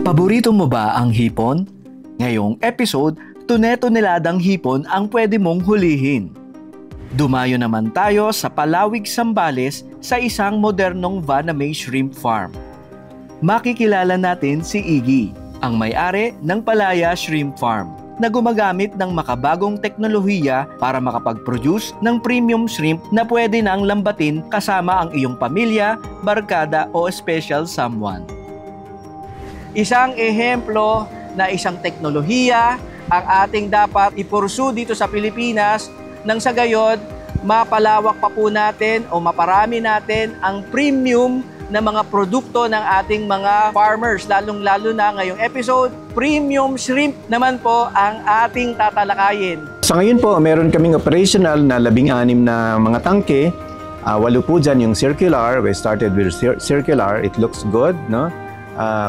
Paborito mo ba ang hipon? Ngayong episode, tune-tuneladang hipon ang pwede mong hulihin. Dumayo naman tayo sa Palawig, Zambales sa isang modernong Vanamay Shrimp Farm. Makikilala natin si Iggy, ang may-ari ng Palaya Shrimp Farm, na gumagamit ng makabagong teknolohiya para makapag-produce ng premium shrimp na pwede nang lambatin kasama ang iyong pamilya, barkada o special someone. Isang ehemplo na isang teknolohiya ang ating dapat ipursu dito sa Pilipinas nang sa gayon mapalawak pa po natin o maparami natin ang premium na mga produkto ng ating mga farmers. Lalong-lalo na ngayong episode, premium shrimp naman po ang ating tatalakayin. Sa ngayon po, meron kaming operational na 16 na mga tangke. 8 po dyan yung circular. We started with circular. It looks good, no?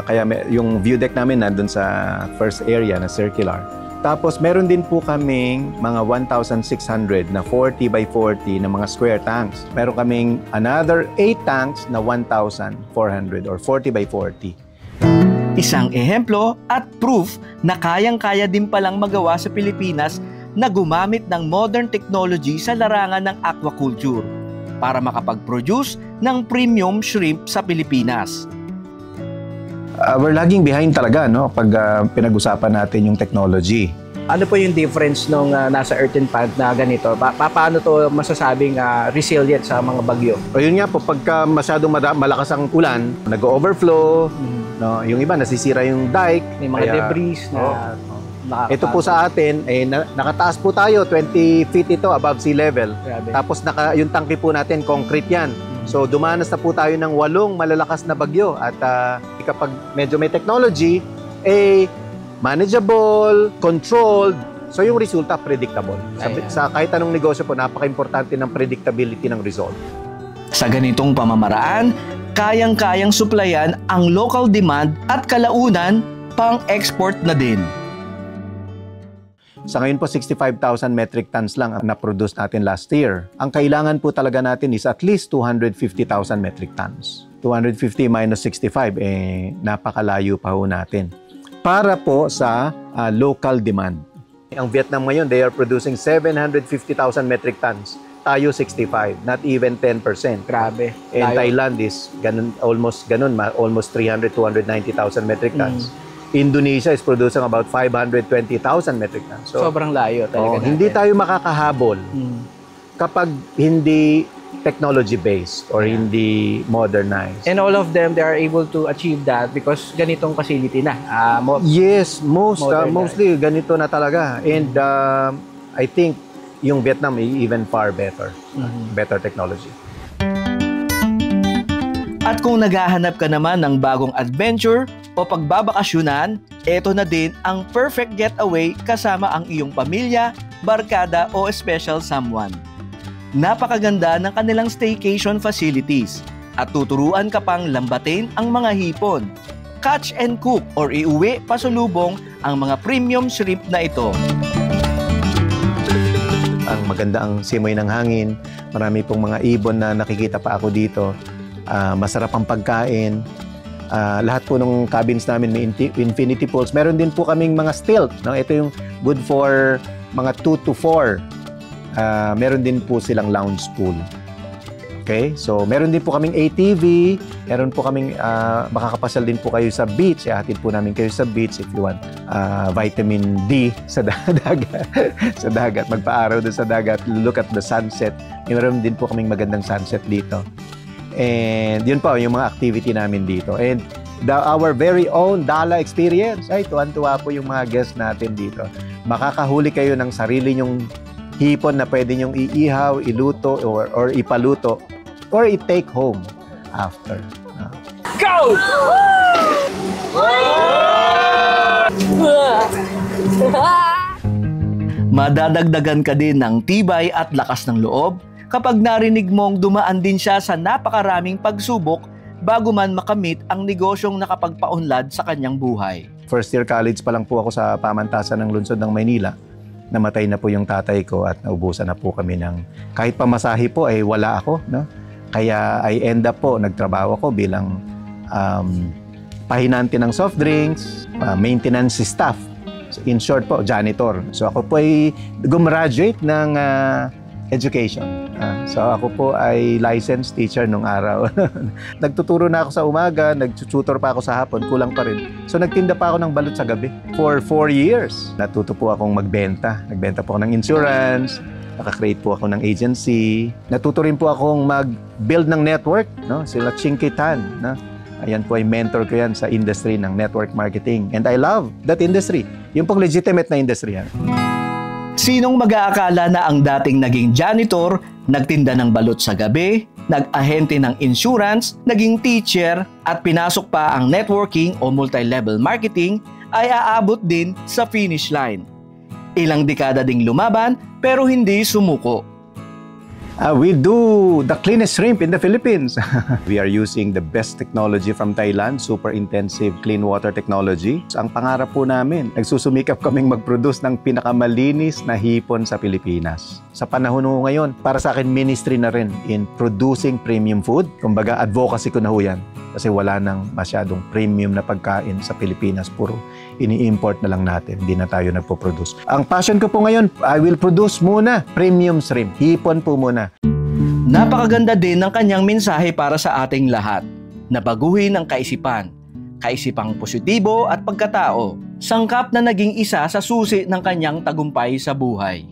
Kaya yung view deck namin nandun sa first area na circular. Tapos meron din po kaming mga 1,600 na 40 by 40 na mga square tanks. Meron kaming another 8 tanks na 1,400 or 40 by 40. Isang ehemplo at proof na kayang-kaya din palang magawa sa Pilipinas na gumamit ng modern technology sa larangan ng aquaculture para makapag-produce ng premium shrimp sa Pilipinas. We're lagging behind talaga, no? Pag pinag-usapan natin yung technology. Ano po yung difference nung nasa earthen pond na ganito? Paano to masasabing resilient sa mga bagyo? O yun nga po, pagka masyadong malakas ang ulan, nag-overflow, no? Yung iba nasisira yung dike. May mga debris na ito po sa atin, nakataas po tayo, 20 feet ito above sea level. Grabe. Tapos yung tangke po natin, concrete yan. So dumanas na po tayo ng 8 malalakas na bagyo at kapag medyo may technology, manageable, controlled, so yung resulta predictable. Sa kahit anong negosyo po, napaka-importante ng predictability ng result. Sa ganitong pamamaraan, kayang-kayang suplayan ang local demand at kalaunan pang-export na din. Sa ngayon po, 65,000 metric tons lang ang na-produce natin last year. Ang kailangan po talaga natin is at least 250,000 metric tons. 250 minus 65, napakalayo pa ho natin. Para po sa local demand. Ang Vietnam ngayon, they are producing 750,000 metric tons. Tayo 65, not even 10%. Grabe. And Thailand is almost 300, 290,000 metric tons. Indonesia is producing about 520,000 metric tons. So, sobrang layo talaga natin. Hindi tayo makakahabol kapag hindi technology-based or hindi modernized. And all of them, they are able to achieve that because ganitong facility na. Yes, mostly ganito na talaga. And I think yung Vietnam is even far better. Better technology. At kung naghahanap ka naman ng bagong adventure o pagbabakasyonan, eto na din ang perfect getaway kasama ang iyong pamilya, barkada o special someone. Napakaganda ng kanilang staycation facilities at tuturuan ka pang lambatin ang mga hipon, catch and cook or iuwi pasulubong ang mga premium shrimp na ito. Ang maganda ang simoy ng hangin, marami pong mga ibon na nakikita pa ako dito. Masarap ang pagkain. Lahat po ng cabins namin may infinity pools. Meron din po kaming mga stilt. No? Ito yung good for mga 2 to 4. Meron din po silang lounge pool. Okay? So, meron din po kaming ATV. Meron po kaming makakapasal din po kayo sa beach. Ihatid po namin kayo sa beach if you want vitamin D sa dagat. Sa dagat. Magpa-araw doon sa dagat. Look at the sunset. Meron din po kaming magandang sunset dito. And yun po, yung mga activity namin dito. And our very own Dala experience. Ay, tuwan-tuwa po yung mga guests natin dito. Makakahuli kayo ng sarili nyong hipon na pwede nyong iihaw, iluto, or ipaluto, or i-take home after. Go! Madadagdagan ka din ng tibay at lakas ng loob kapag narinig mong dumaan din siya sa napakaraming pagsubok bago man makamit ang negosyong nakapagpaunlad sa kanyang buhay. First year college pa lang po ako sa pamantasan ng lungsod ng Maynila. Namatay na po yung tatay ko at naubusan na po kami ng kahit pamasahe po ay wala ako, no? Kaya I end up po nagtrabaho ako bilang pahinante ng soft drinks, maintenance staff. So, in short po, janitor. So ako po ay gumraduate ng education. So ako po ay licensed teacher nung araw. Nagtuturo na ako sa umaga, nagtututor pa ako sa hapon, kulang pa rin. So nagtinda pa ako ng balut sa gabi for 4 years. Natuto po akong magbenta. Nagbenta po ako ng insurance, nakakreate po ako ng agency. Natuto rin po akong mag-build ng network, no? Sila Chinky Tan, no? Ayan po ay mentor ko yan sa industry ng network marketing. And I love that industry. Yung pong legitimate na industry yan. Sinong mag-aakala na ang dating naging janitor, nagtinda ng balut sa gabi, nag-ahente ng insurance, naging teacher, at pinasok pa ang networking o multi-level marketing ay aabot din sa finish line. Ilang dekada ding lumaban pero hindi sumuko. We do the cleanest shrimp in the Philippines. We are using the best technology from Thailand, super intensive clean water technology. Ang pangarap po namin, nagsusumikap kaming mag-produce ng pinakamalinis na hipon sa Pilipinas. Sa panahon ho ngayon, para sa akin ministry na rin in producing premium food. Kumbaga advocacy ko na ho yan. Kasi wala nang masyadong premium na pagkain sa Pilipinas. Puro ini-import na lang natin. Hindi na tayo nagpo-produce. Ang passion ko po ngayon, I will produce muna premium shrimp. Hipon po muna. Napakaganda din ng kanyang mensahe para sa ating lahat. Na baguhin ang kaisipan. Kaisipang positibo at pagkatao. Sangkap na naging isa sa susi ng kanyang tagumpay sa buhay.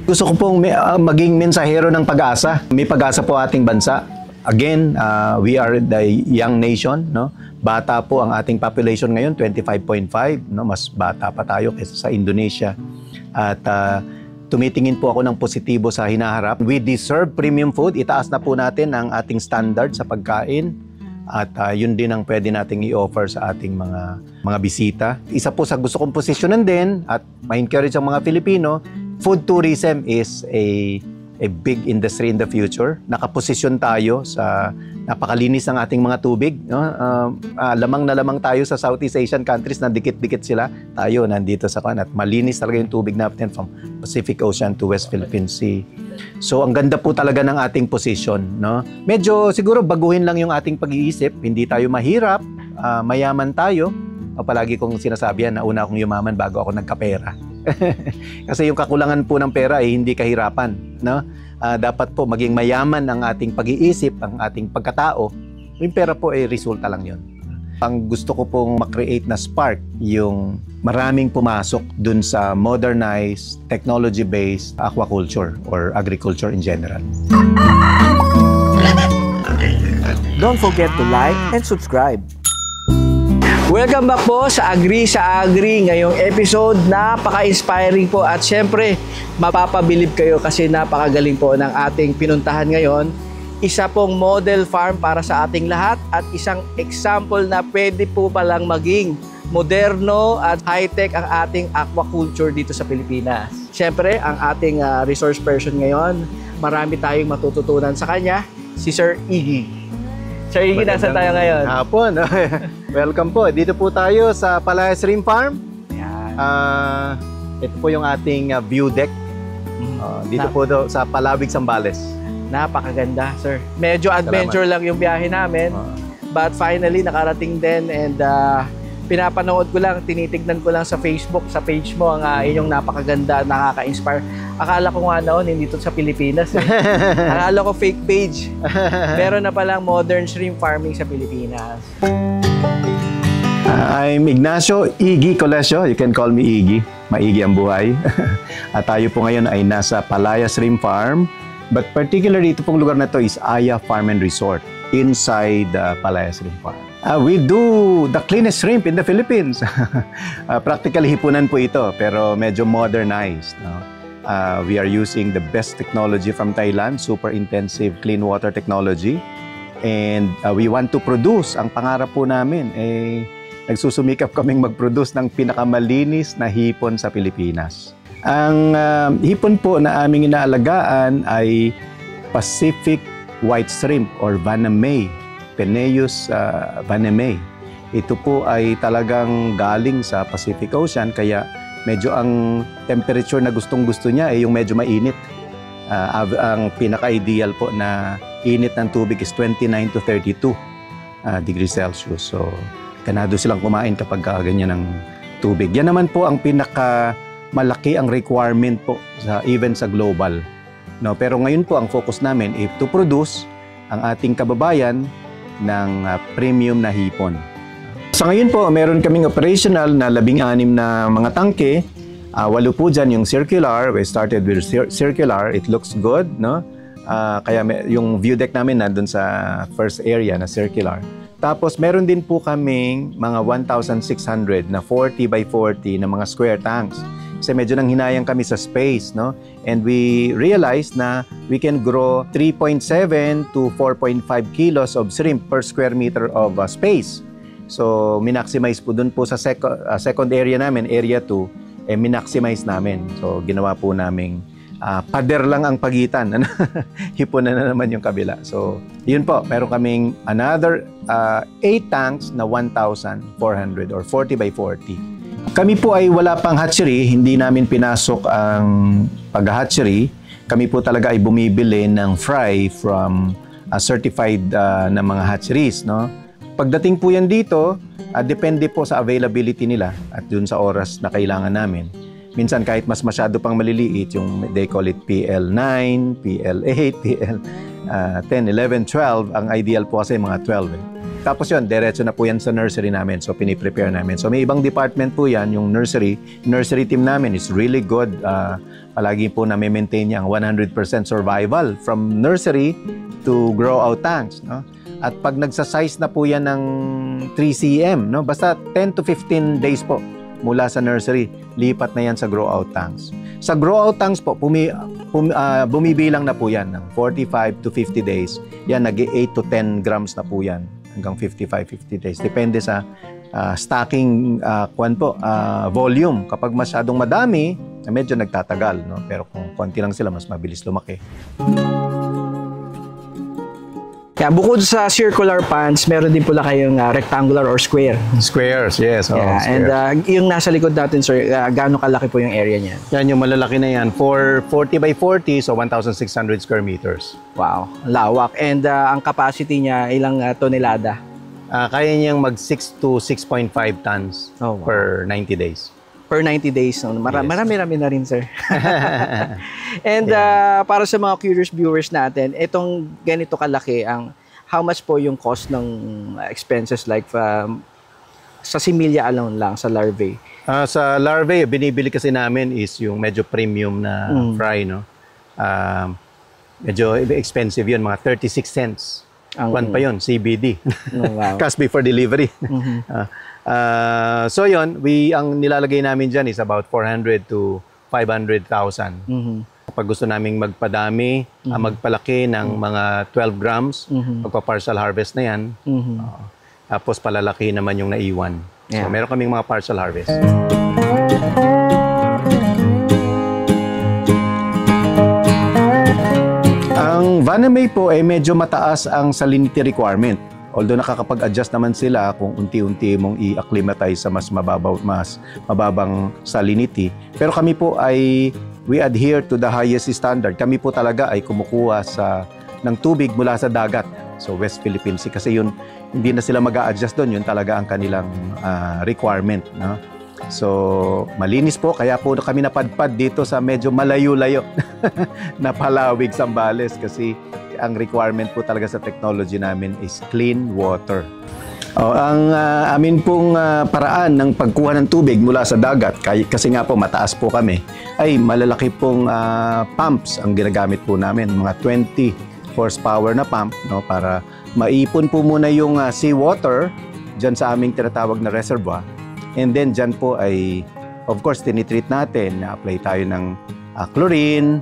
Gusto ko pong maging mensahero ng pag-asa. May pag-asa po ating bansa. Again, we are the young nation, no? Bata po ang ating population ngayon, 25.5, no? Mas bata pa tayo kaysa sa Indonesia. At tumitingin po ako ng positibo sa hinaharap. We deserve premium food. Itaas na po natin ang ating standard sa pagkain. At yun din ang pwede nating i-offer sa ating mga bisita. Isa po sa gusto kong posisyonan din at ma-encourage ang mga Filipino, food tourism is a big industry in the future. Nakaposisyon tayo sa napakalinis ng ating mga tubig. No? Lamang na lamang tayo sa Southeast Asian countries na dikit-dikit sila. Tayo nandito sa at malinis talaga yung tubig natin from Pacific Ocean to West Philippine Sea. So ang ganda po talaga ng ating position. No? Medyo siguro baguhin lang yung ating pag-iisip. Hindi tayo mahirap, mayaman tayo. Palagi kong sinasabi yan na una akong yumaman bago ako nagkapera. Kasi yung kakulangan po ng pera ay hindi kahirapan, no? Dapat po maging mayaman ang ating pag-iisip, ang ating pagkatao. Yung pera po ay resulta lang yun. Ang gusto ko pong makreate na spark, yung maraming pumasok dun sa modernized, technology-based aquaculture or agriculture in general. Don't forget to like and subscribe. Welcome back po sa Agri sa Agri. Ngayong episode, napaka-inspiring po at syempre, mapapabilib kayo kasi napakagaling po ng ating pinuntahan ngayon. Isa pong model farm para sa ating lahat at isang example na pwede po palang maging moderno at high-tech ang ating aquaculture dito sa Pilipinas. Syempre, ang ating resource person ngayon, marami tayong matututunan sa kanya, si Sir Iggy. Sir Iggy, nasaan tayo ngayon? Hapon. Welcome po. Dito po tayo sa Palaya Shrimp Farm. Yan. Ito po yung ating view deck. Dito po sa Palawig, Zambales. Napakaganda, sir. Medyo adventure lang yung biyahe namin. But finally, nakarating din and pinapanood ko lang, tinitignan ko lang sa Facebook, sa page mo, ang inyong napakaganda, nakaka-inspire. Akala ko nga noon, hindi ito sa Pilipinas. Akala ko fake page. Meron na palang modern shrimp farming sa Pilipinas. I'm Ignacio Iggy Colesio. You can call me Iggy. Maigi ang buhay. At tayo po ngayon ay nasa Palaya Shrimp Farm. But particularly, ito pong lugar na ito is Aya Farm and Resort inside Palaya Shrimp Farm. We do the cleanest shrimp in the Philippines. Practically hipunan po ito, pero medyo modernized. No? We are using the best technology from Thailand, super intensive clean water technology. And we want to produce. Ang pangarap po namin, nagsusumikap kaming mag-produce ng pinakamalinis na hipon sa Pilipinas. Ang hipon po na aming inaalagaan ay Pacific White Shrimp or Vanamay. Peneus vanamei. Ito po ay talagang galing sa Pacific Ocean, kaya medyo ang temperature na gustong-gusto niya ay yung medyo mainit. Ang pinaka-ideal po na init ng tubig is 29 to 32 degrees Celsius. So, ganado silang kumain kapag ganyan ng tubig. Yan naman po ang malaki ang requirement po even sa global. No, pero ngayon po ang focus namin is to produce ang ating kababayan ng premium na hipon. Sa ngayon po, meron kaming operational na 16 na mga tangke. 8 po dyan yung circular. We started with circular. It looks good, no? Kaya yung view deck namin nandun sa first area na circular. Tapos meron din po kaming mga 1,600 na 40 by 40 na mga square tanks. Kasi medyo nang hinayang kami sa space, no? And we realized na we can grow 3.7 to 4.5 kilos of shrimp per square meter of space. So, minaximize po dun po sa second area namin, area 2, minaximize namin. So, ginawa po naming pader lang ang pagitan. Hipon na naman yung kabila. So, yun po, meron kaming another 8 tanks na 1,400 or 40 by 40. Kami po ay wala pang hatchery, hindi namin pinasok ang pag-hatchery. Kami po talaga ay bumibili ng fry from certified na mga hatcheries, no? Pagdating po yan dito, depende po sa availability nila at dun sa oras na kailangan namin. Minsan kahit mas masyado pang maliliit, yung they call it PL9, PL8, PL10, 11, 12, ang ideal po kasi mga 12. Tapos yun, diretso na po yan sa nursery namin. So, piniprepare namin. So, may ibang department po yan, yung nursery. Nursery team namin is really good. Palagi po na maintain niya ang 100% survival from nursery to grow out tanks. No? At pag nagsa-size na po yan ng 3 cm, no? Basta 10 to 15 days po mula sa nursery, lipat na yan sa grow out tanks. Sa grow out tanks po, bumibilang na po yan ng 45 to 50 days. Yan, nag-8 to 10 grams na po yan hanggang 55-50 days. Depende sa stocking volume. Kapag masyadong madami, medyo nagtatagal. No? Pero kung konti lang sila, mas mabilis lumaki. Kaya bukod sa circular pans, meron din pala kayong rectangular or square. Squares, yes. Oh, yeah. square. And yung nasa likod natin, sir, gaano kalaki po yung area niya? Yan, yung malalaki na yan. For 40 by 40, so 1,600 square meters. Wow, lawak. And ang capacity niya, ilang tonelada? Kaya niyang mag 6 to 6.5 tons per 90 days. Per 90 days. No? Marami-rami na rin, sir. And para sa mga curious viewers natin, itong ganito kalaki, how much po yung cost ng expenses like sa similya alone lang, sa larvae? Sa larvae, binibili kasi namin is yung medyo premium na fry, no? Medyo expensive yun, mga 36 cents. Kwan pa yun, CBD. Oh, wow. Cash before delivery. So yun, ang nilalagay namin dyan is about 400 to 500,000. Kapag gusto naming magpadami, magpalaki ng mga 12 grams, magpa-partial harvest na yan. Tapos palalaki naman yung naiwan. So meron kaming mga partial harvest. Ang Vanamay po ay medyo mataas ang salinity requirement. Although nakakapag-adjust naman sila kung unti-unti mong i-acclimatize sa mas mababang salinity. Pero kami po we adhere to the highest standard. Kami po talaga ay kumukuha ng tubig mula sa dagat. So West Philippine Sea kasi yun, hindi na sila mag-a-adjust doon. Yun talaga ang kanilang requirement. No? So malinis po, kaya po kami napadpad dito sa medyo malayo-layo na Palawig, Zambales kasi ang requirement po talaga sa technology namin is clean water. Ang amin pong paraan ng pagkuha ng tubig mula sa dagat, kasi nga po mataas po kami, ay malalaki pong pumps ang ginagamit po namin, mga 20 horsepower na pump, no, para maipon po muna yung seawater dyan sa aming tinatawag na reservoir. And then dyan po ay, of course, tinitreat natin, na-apply tayo ng chlorine,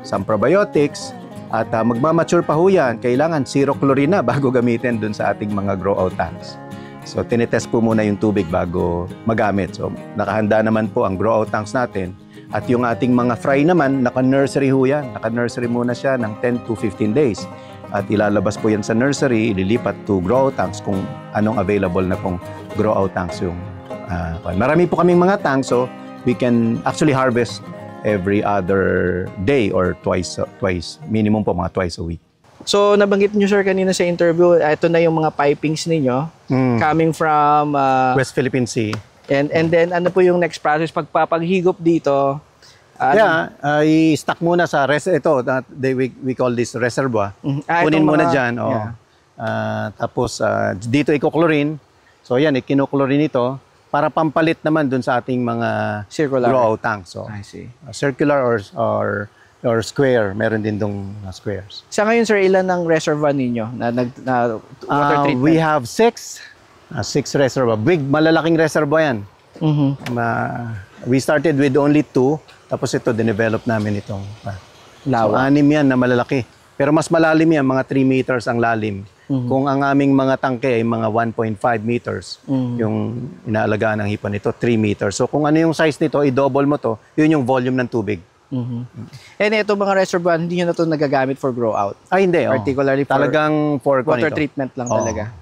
some probiotics, at magmamature pa ho yan, kailangan zero chlorine na bago gamitin dun sa ating mga grow-out tanks. So, tinitest po muna yung tubig bago magamit. So, nakahanda naman po ang grow-out tanks natin. At yung ating mga fry naman, naka-nursery ho yan. Naka-nursery muna siya ng 10 to 15 days. At ilalabas po yan sa nursery, ililipat to grow-out tanks kung anong available na pong grow-out tanks yung marami po kaming mga tanks, so we can actually harvest every other day or twice, minimum po mga twice a week. So, nabanggit nyo, sir, kanina sa interview, ito na yung mga pipings ninyo coming from West Philippine Sea. and then ano po yung next process pagpapaghigop dito? I-stack muna sa we call this reservoir. Kunin muna diyan, tapos dito i-chlorine. So yan, i-kinochlorine ito para pampalit naman dun sa ating mga Circular grow-out tank. So, I see. Circular or square, meron din dong squares. Sa ngayon, sir, ilan ang reservoir ninyo na water treatment? We have 6 reservoir. Big, malalaking reservoir yan. We started with only 2, tapos ito, dinevelop namin itong. So, 6 yan na malalaki. Pero mas malalim yan, mga 3 meters ang lalim. Kung ang aming mga tangke ay mga 1.5 meters, yung inaalagaan ng hipon nito, 3 meters. So kung ano yung size nito, i-double mo to, yun yung volume ng tubig. And ito mga reservoir, hindi nyo na ito nagagamit for grow out? Ay, hindi. Particularly for talagang for water treatment lang talaga?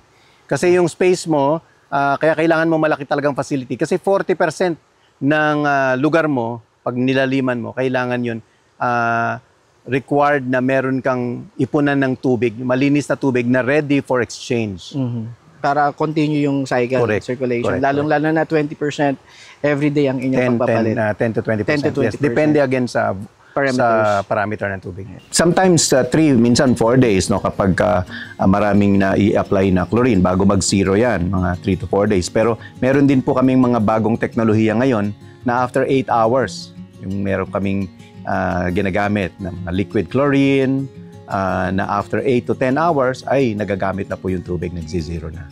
Kasi yung space mo, kaya kailangan mo malaki talagang facility. Kasi 40% ng lugar mo, pag nilaliman mo, kailangan yun, required na meron kang ipunan ng tubig, malinis na tubig na ready for exchange. Para continue yung cycle, circulation. Lalong-lalo na 20% everyday ang inyong pagpapalit. 10 to 20%. Yes. Depende again sa parameter ng tubig. Sometimes 3, minsan 4 days no, kapag maraming na i-apply na chlorine bago mag-zero yan, mga 3 to 4 days. Pero meron din po kaming mga bagong teknolohiya ngayon na after 8 hours, yung meron kaming ginagamit na liquid chlorine, na after 8 to 10 hours ay nagagamit na po yung tubig, nagsi-zero na.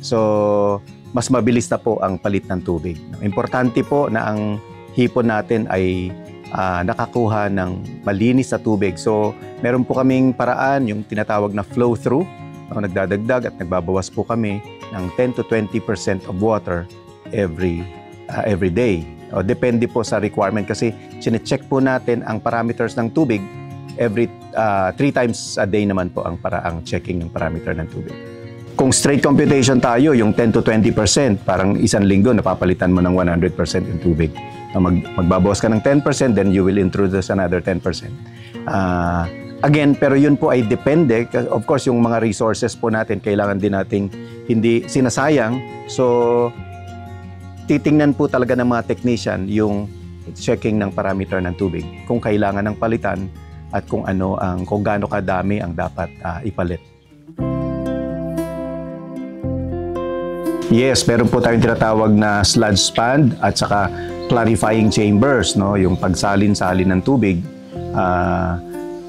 So, mas mabilis na po ang palit ng tubig. Importante po na ang hipon natin ay nakakuha ng malinis na tubig. So, meron po kaming paraan, yung tinatawag na flow-through. Nagdadagdag at nagbabawas po kami ng 10 to 20% of water every day. Depende po sa requirement kasi sine-check po natin ang parameters ng tubig every 3 times a day naman po ang paraang checking ng parameter ng tubig. Kung straight computation tayo, yung 10 to 20%, parang isang linggo napapalitan mo ng 100% yung tubig. Magbabawas ka ng 10%, then you will introduce another 10%. Again, pero yun po ay depende. Of course, yung mga resources po natin, kailangan din nating hindi sinasayang. So, titingnan po talaga ng mga technician yung checking ng parameter ng tubig. Kung kailangan ng palitan, at kung gaano kadami ang dapat ipalit. Yes, meron po tayong tinatawag na sludge pond at saka clarifying chambers, no, yung pagsalin-salin ng tubig.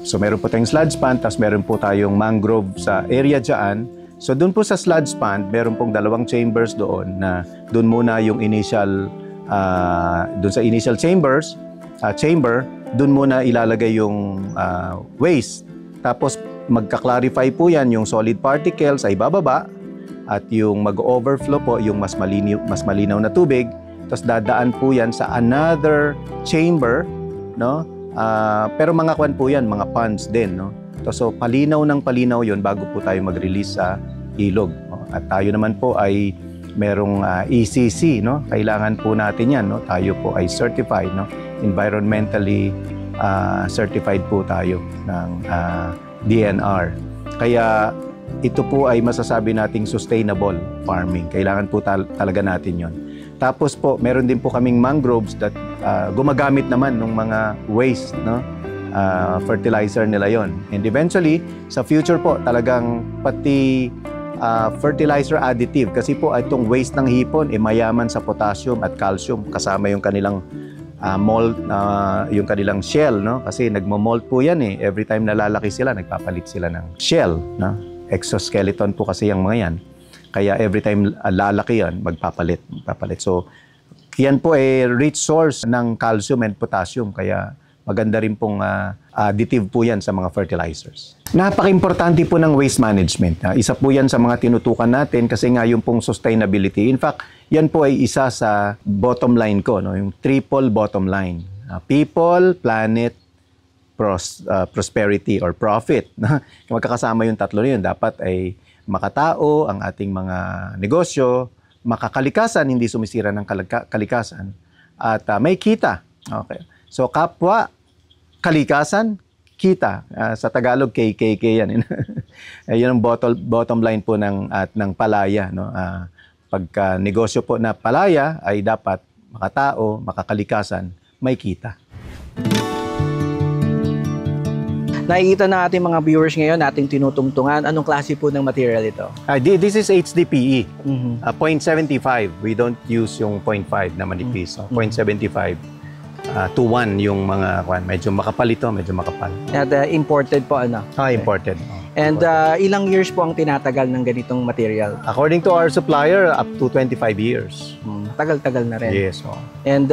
So meron po tayong sludge pond, tapos meron po tayong mangrove sa area dyan. So doon po sa sludge pond, meron pong 2 chambers doon na doon muna yung initial, doon sa initial chamber, doon muna ilalagay yung waste. Tapos magka-clarify po yan, yung solid particles ay bababa at yung mag-overflow po, yung mas malinaw na tubig. Tapos dadaan po yan sa another chamber, no? Pero mga kwan po yan, mga ponds din, no? So palinaw ng palinaw yon bago po tayo mag-release sa ilog. At tayo naman po ay merong ECC, no? Kailangan po natin yan, no? Tayo po ay certified, no? Environmentally certified po tayo ng DNR. Kaya ito po ay masasabi nating sustainable farming. Kailangan po talaga natin yon. Tapos po, meron din po kaming mangroves that gumagamit naman ng mga waste, no? Fertilizer nila yon. And eventually, sa future po, talagang pati fertilizer additive. Kasi po itong waste ng hipon, mayaman sa potassium at calcium kasama yung kanilang mold, yung kanilang shell, no? Kasi nagmo-mold po yan eh. Every time nalalaki sila, nagpapalit sila ng shell, no? Exoskeleton po kasi yung mga yan. Kaya every time lalaki yan, magpapalit. So, yan po ay rich source ng calcium and potassium. Kaya maganda rin pong additive po yan sa mga fertilizers. Napaka-importante po ng waste management. Isa po yan sa mga tinutukan natin kasi nga yung pong sustainability. In fact, yan po ay isa sa bottom line ko, no? Yung triple bottom line. People, planet, prosperity or profit. Magkakasama yung tatlo na yun. Dapat ay makatao ang ating mga negosyo, makakalikasan, hindi sumisira ng kalikasan, at may kita. Okay. So kapwa, kalikasan, kita. Sa Tagalog, KKK yan. Yun ang bottom line po ng palaya. No? Pagka negosyo po na palaya ay dapat makatao, makakalikasan, may kita. Nakikita na ating mga viewers ngayon, ating tinutungtungan. Anong klase po ng material ito? This is HDPE, Mhm. 0.75. We don't use yung 0.5 na manipis. 0.75 to 1 yung mga, medyo makapal ito, medyo makapal. At imported po, ano? Imported. And ilang years po ang tinatagal ng ganitong material? According to our supplier, up to 25 years. Tagal-tagal na rin. Yes. And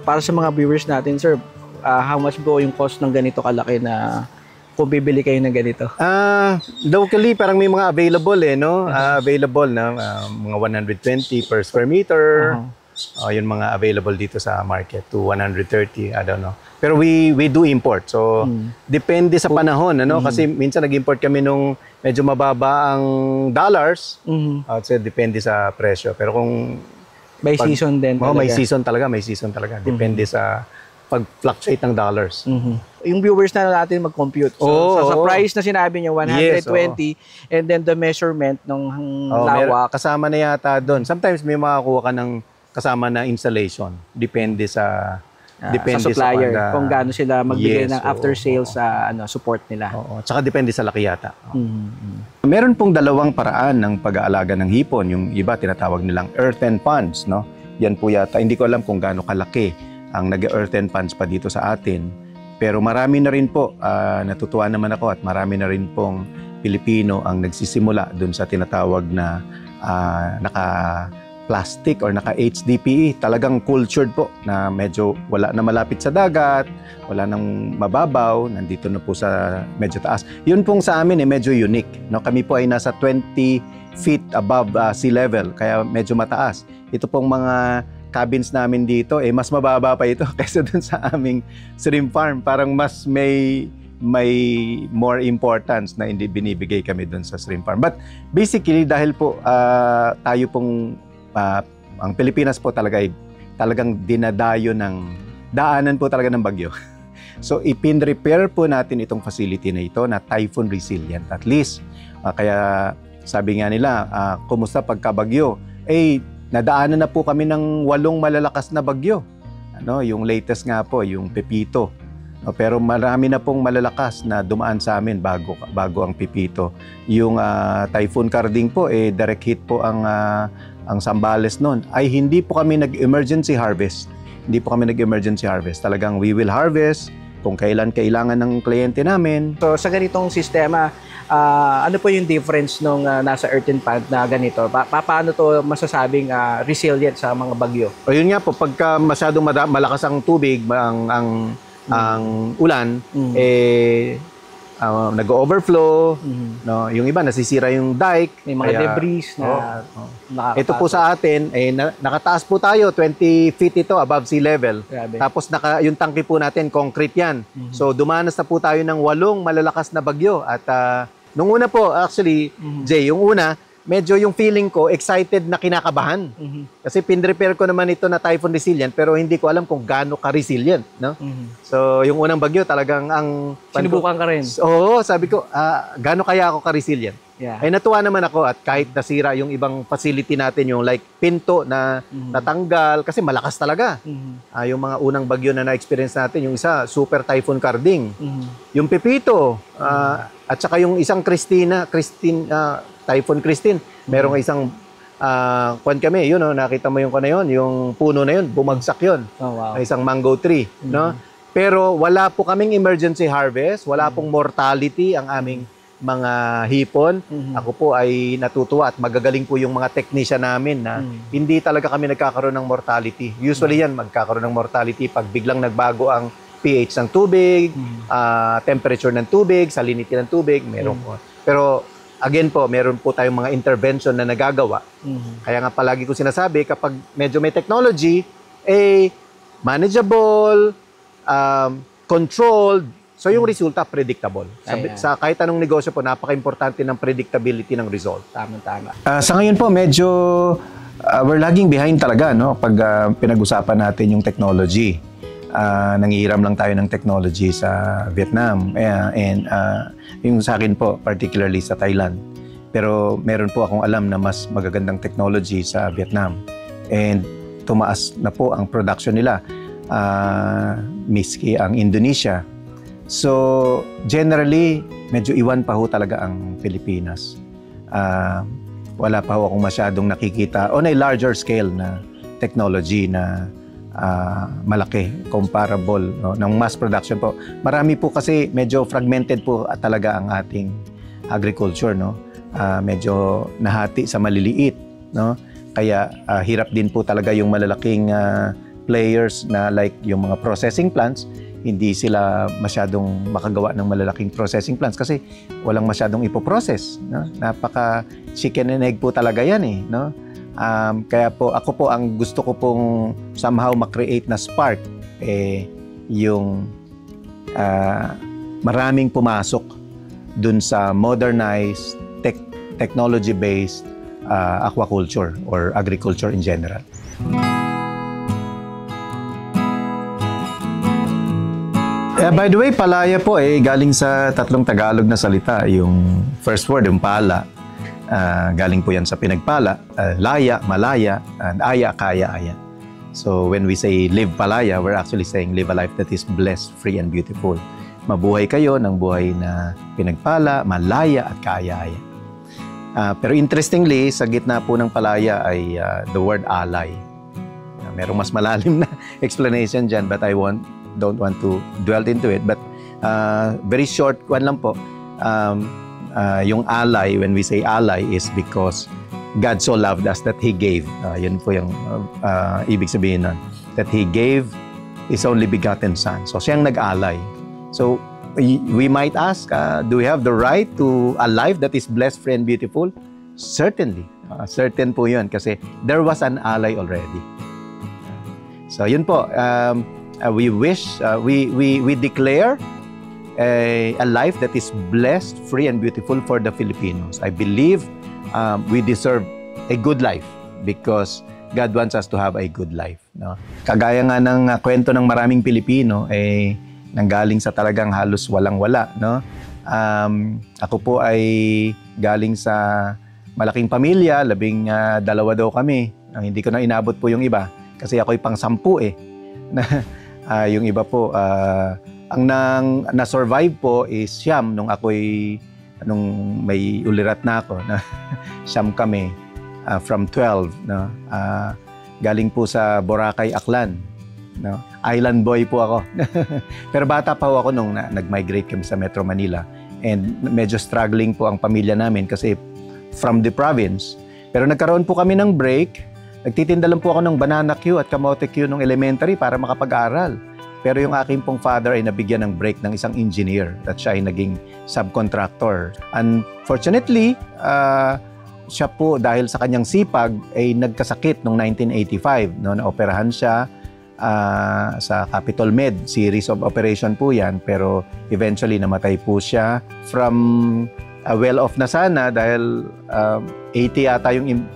para sa mga viewers natin, sir, how much po yung cost ng ganito kalaki na kung bibili kayo ng ganito? Locally, parang may mga available no? Available na mga 120 per square meter. Yun mga available dito sa market to 130, I don't know. Pero we do import. So, depende sa panahon, ano? Kasi minsan nag-import kami nung medyo mababa ang dollars. So, depende sa presyo. Pero kung By season din talaga. may season talaga. Depende sa pag-fluctuate ng dollars. Yung viewers na natin mag-compute. So, sa price na sinabi niyo, 120, and then the measurement ng lawak. Kasama na yata doon. Sometimes may makakuha ka ng kasama na installation. Depende sa supplier, sa kung gaano sila magbigay ng after sales support nila. Tsaka depende sa laki yata. Meron pong dalawang paraan ng pag-aalaga ng hipon. Yung iba tinatawag nilang earthen ponds, no? Yan po yata, hindi ko alam kung gaano kalaki ang nag-earthen ponds pa dito sa atin. Pero marami na rin po, natutuwa naman ako at marami na rin pong Pilipino ang nagsisimula dun sa tinatawag na naka-plastic or naka-HDPE. Talagang cultured po na medyo wala na malapit sa dagat, wala nang mababaw, nandito na po sa medyo taas. Yun pong sa amin medyo unique. No? Kami po ay nasa 20 feet above sea level, kaya medyo mataas. Ito pong mga cabins namin dito, mas mababa pa ito kaysa dun sa aming shrimp farm. Parang mas may more importance na hindi binibigay kami dun sa shrimp farm. But basically, dahil po tayo pong, ang Pilipinas po talagang dinadayo daanan po talaga ng bagyo. So, ipin-repair po natin itong facility na ito na typhoon resilient. At least, kaya sabi nga nila, kumusta pagkabagyo? Nadaanan na po kami ng 8 malalakas na bagyo. Yung latest nga po, yung Pepito. Pero marami na pong malalakas na dumaan sa amin bago ang Pepito. Yung Typhoon Carding po, direct hit po ang Zambales noon. Ay hindi po kami nag-emergency harvest. Talagang we will harvest kung kailan kailangan ng kliyente namin. So sa ganitong sistema, ano po yung difference nung nasa earthen pond na ganito? Paano to masasabing resilient sa mga bagyo? O yun nga po, pagka masyadong malakas ang tubig, ang ulan, nag-overflow, no? Yung iba nasisira yung dike, may mga debris na ito po sa atin, nakataas po tayo, 20 feet ito above sea level. Grabe. Tapos yung tangke po natin, concrete yan. So dumanas na po tayo ng 8 malalakas na bagyo. At nung una po, actually, Jay, yung una, medyo yung feeling ko, excited na kinakabahan. Kasi pin-repair ko naman ito na typhoon resilient, pero hindi ko alam kung gaano ka-resilient. No? So, yung unang bagyo talagang sinubukan ka rin? Oo, sabi ko, gaano kaya ako ka-resilient? Yeah. Ay natuwa naman ako at kahit nasira yung ibang facility natin, yung like pinto na natanggal, kasi malakas talaga. Yung mga unang bagyo na na-experience natin, yung isa, Super Typhoon Carding. Yung Pepito, at saka yung isang Typhoon Christine, merong isang kuwan kami, yun, nakita mo yung yung puno na yun, bumagsak yun. Isang mango tree, no? Pero wala po kaming emergency harvest, wala pong mortality ang aming mga hipon. Ako po ay natutuwa at magagaling po yung mga technician namin na hindi talaga kami nagkakaroon ng mortality. Usually yan, magkakaroon ng mortality pag biglang nagbago ang pH ng tubig, temperature ng tubig, salinity ng tubig, meron po. Pero again po, meron po tayong mga intervention na nagagawa. Kaya nga palagi ko sinasabi, kapag medyo may technology, manageable, controlled, so yung resulta predictable. Sa kahit anong negosyo po, napaka-importante ng predictability ng result. Tama. Sa ngayon po, medyo we're lagging behind talaga, no? Pag pinag-usapan natin yung technology. nangihiram lang tayo ng technology sa Vietnam. And yung sa akin po, particularly sa Thailand. Pero meron po akong alam na mas magagandang technology sa Vietnam. And tumaas na po ang production nila. Miski ang Indonesia. So, generally, medyo iwan pa ho talaga ang Pilipinas. Wala pa ho akong masyadong nakikita on a larger scale na technology na malaki, comparable, no, ng mass production po. Marami po kasi medyo fragmented po talaga ang ating agriculture, no? Medyo nahati sa maliliit, no? Kaya hirap din po talaga yung malalaking players na like yung mga processing plants. Hindi sila masyadong makagawa ng malalaking processing plants kasi walang masyadong ipoprocess, no? Napaka chicken and egg po talaga yan eh, no? Kaya po ako po ang gusto ko pong somehow ma-create na spark yung maraming pumasok dun sa modernized technology-based aquaculture or agriculture in general. By the way, palaya po galing sa tatlong Tagalog na salita. Yung first word, yung pala, galing po yan sa pinagpala. Laya, malaya, and aya, kaya, aya. So when we say live palaya, we're actually saying live a life that is blessed, free, and beautiful. Mabuhay kayo ng buhay na pinagpala, malaya, at kaya, aya. Pero interestingly, sa gitna po ng palaya ay the word alay. Merong mas malalim na explanation dyan, but I don't want to dwell into it, but very short one lang po. Yung ally, when we say ally, is because God so loved us that He gave. Yun po yung ibig sabihin nun. That He gave His only begotten Son. So siyang nag-alay. So we might ask, do we have the right to a life that is blessed, free, and beautiful? Certainly. Certain po yun kasi there was an ally already. So yun po. We wish, we declare a life that is blessed, free, and beautiful for the Filipinos. I believe we deserve a good life because God wants us to have a good life. No? Kagaya nga ng kwento ng maraming Pilipino, nanggaling sa talagang halos walang-wala. No? Ako po ay galing sa malaking pamilya, 12 daw kami. Hindi ko na inabot po yung iba kasi ako'y pang-10 yung iba po, ang na-survive po is siyam nung may ulirat na ako. Siyam kami from 12. No? Galing po sa Boracay, Aklan. No? Island boy po ako. Pero bata pa ako nung nag-migrate kami sa Metro Manila. And medyo struggling po ang pamilya namin kasi from the province. Pero nagkaroon po kami ng break. Nagtitinda lang po ako ng banana Q at kamote Q nung elementary para makapag-aral. Pero yung aking pong father ay nabigyan ng break ng isang engineer at siya ay naging subcontractor. Unfortunately, siya po dahil sa kanyang sipag ay nagkasakit noong 1985. No? Naoperahan siya sa Capitol Med. Series of operation po yan. Pero eventually namatay po siya from well-off na sana dahil 80 yata yung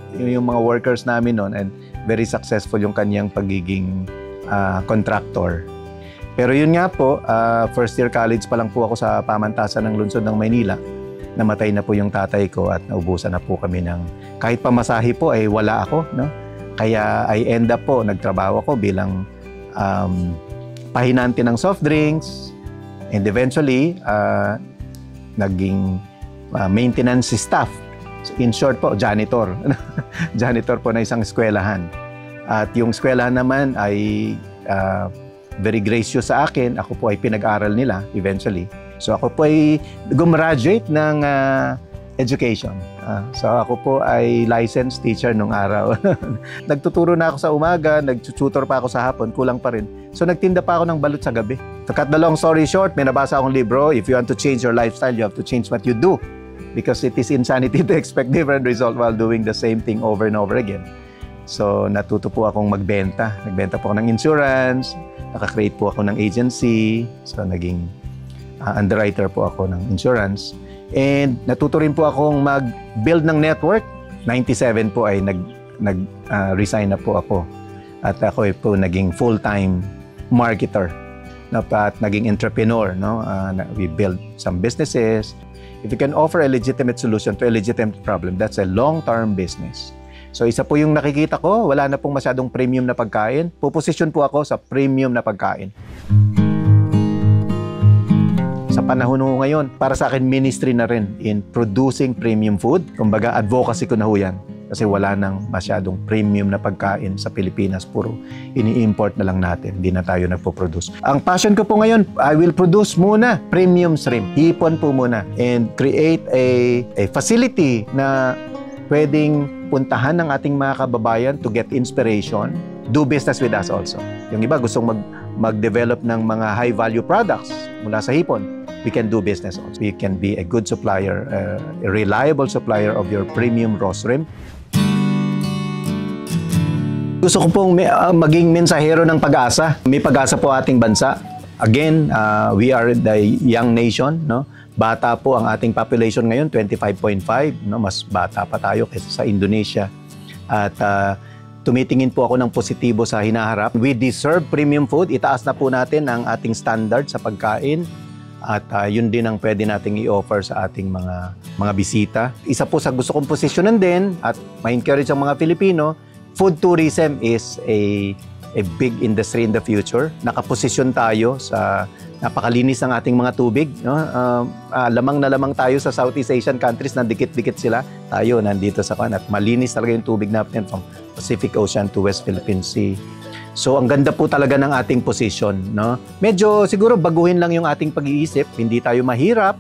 mga workers namin noon and very successful yung kanyang pagiging contractor. Pero yun nga po, first year college pa lang po ako sa pamantasan ng lungsod ng Maynila. Namatay na po yung tatay ko at naubusan na po kami ng kahit pamasahe po ay wala ako. No? Kaya I end up po, nagtrabaho ako bilang pahinante ng soft drinks and eventually naging maintenance staff. In short po, janitor. Janitor po na isang eskwelahan. At yung eskwelahan naman ay very gracious sa akin. Ako po ay pinag-aral nila eventually. So ako po ay gumraduate ng education. So ako po ay licensed teacher nung araw. Nagtuturo na ako sa umaga, nagtututor pa ako sa hapon, kulang pa rin. So nagtinda pa ako ng balut sa gabi. To cut the long story short, may nabasa akong libro, if you want to change your lifestyle, you have to change what you do. Because it is insanity to expect different result while doing the same thing over and over again. So natuto po akong magbenta. Nagbenta po ako ng insurance, nakakreate po ako ng agency, so naging underwriter po ako ng insurance. And natuto rin po akong mag-build ng network. 97 po ay nag-resign na po ako. At ako po naging full-time marketer, no, at naging entrepreneur, no? We build some businesses. If you can offer a legitimate solution to a legitimate problem, that's a long-term business. So isa po yung nakikita ko, wala na pong masyadong premium na pagkain. Puposisyon po ako sa premium na pagkain. Sa panahon ho ngayon, para sa akin ministry na rin in producing premium food. Kumbaga advocacy ko na ho yan. Kasi wala nang masyadong premium na pagkain sa Pilipinas. Puro ini-import na lang natin. Hindi na tayo nagpo-produce. Ang passion ko po ngayon, I will produce muna premium shrimp. Hipon po muna. And create a facility na pwedeng puntahan ng ating mga kababayan to get inspiration, do business with us also. Yung iba gustong mag-develop ng mga high-value products mula sa hipon, we can do business also. We can be a good supplier, a reliable supplier of your premium raw shrimp. Gusto ko pong maging mensahero ng pag-asa. May pag-asa po ating bansa. Again, we are the young nation, no? Bata po ang ating population ngayon, 25.5, no? Mas bata pa tayo kaysa sa Indonesia. At tumitingin po ako ng positibo sa hinaharap. We deserve premium food. Itaas na po natin ang ating standard sa pagkain. At yun din ang pwede nating i-offer sa ating mga bisita. Isa po sa gusto kong posisyonan din at ma-encourage ang mga Filipino, food tourism is a big industry in the future. Nakaposisyon tayo sa napakalinis ng ating mga tubig, no? Lamang na lamang tayo sa Southeast Asian countries na dikit-dikit sila. Tayo nandito sa at malinis talaga yung tubig natin from Pacific Ocean to West Philippine Sea. So ang ganda po talaga ng ating position, no? Medyo siguro baguhin lang yung ating pag-iisip. Hindi tayo mahirap,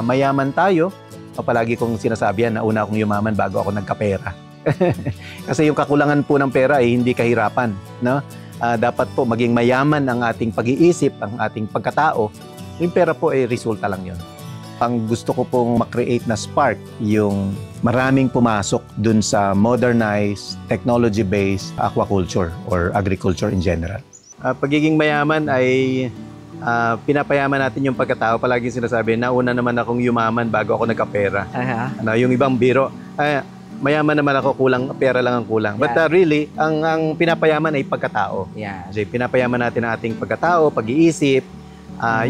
mayaman tayo. Palagi kong sinasabi yan, nauna akong yumaman bago ako nagkapera. Kasi yung kakulangan po ng pera ay hindi kahirapan, no? Dapat po maging mayaman ang ating pag-iisip, ang ating pagkatao. Yung pera po ay resulta lang yun. Ang gusto ko pong makreate na spark, yung maraming pumasok dun sa modernized, technology-based aquaculture or agriculture in general. Pagiging mayaman ay pinapayaman natin yung pagkatao. Palagi sinasabi, nauna naman akong yumaman bago ako nagkapera. Yung ibang biro, mayaman naman ako, pera lang ang kulang. But really, ang pinapayaman ay pagkatao. Yeah. So, pinapayaman natin ang ating pagkatao, pag-iisip.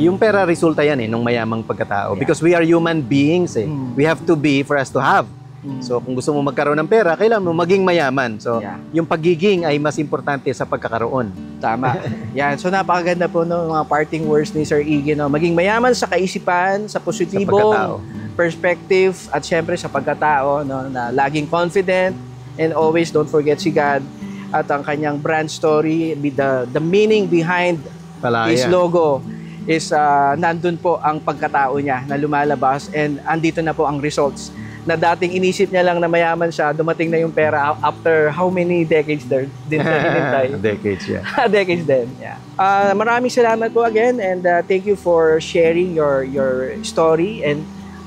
Yung pera, resulta yan nung mayamang pagkatao. Because we are human beings. We have to be for us to have. So, kung gusto mo magkaroon ng pera, kailangan mo maging mayaman. So, yung pagiging ay mas importante sa pagkakaroon. Tama. Yan. So, napakaganda po ng mga parting words ni Sir Iggy. No? Maging mayaman sa kaisipan, sa positibong perspective, at syempre sa pagkatao, no? Na laging confident, and always don't forget si God at ang kanyang brand story, the meaning behind his logo is nandun po ang pagkatao niya na lumalabas, and andito na po ang results. Na dating inisip niya lang na mayaman siya, dumating na yung pera after how many decades din siya hinintay? Decades, yeah. Decades din, yeah. Maraming salamat po again, and thank you for sharing your story and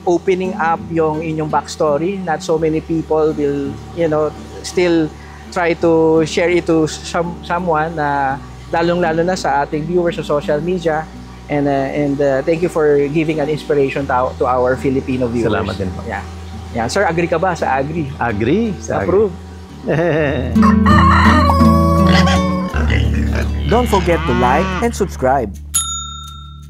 opening up yung inyong backstory. Not so many people will, still try to share it to someone na lalong-lalo na sa ating viewers sa social media. And thank you for giving an inspiration to our Filipino viewers. Salamat din po. Yeah. Yeah. Sir, agree ka ba sa agree? Agree. Approve. Don't forget to like and subscribe.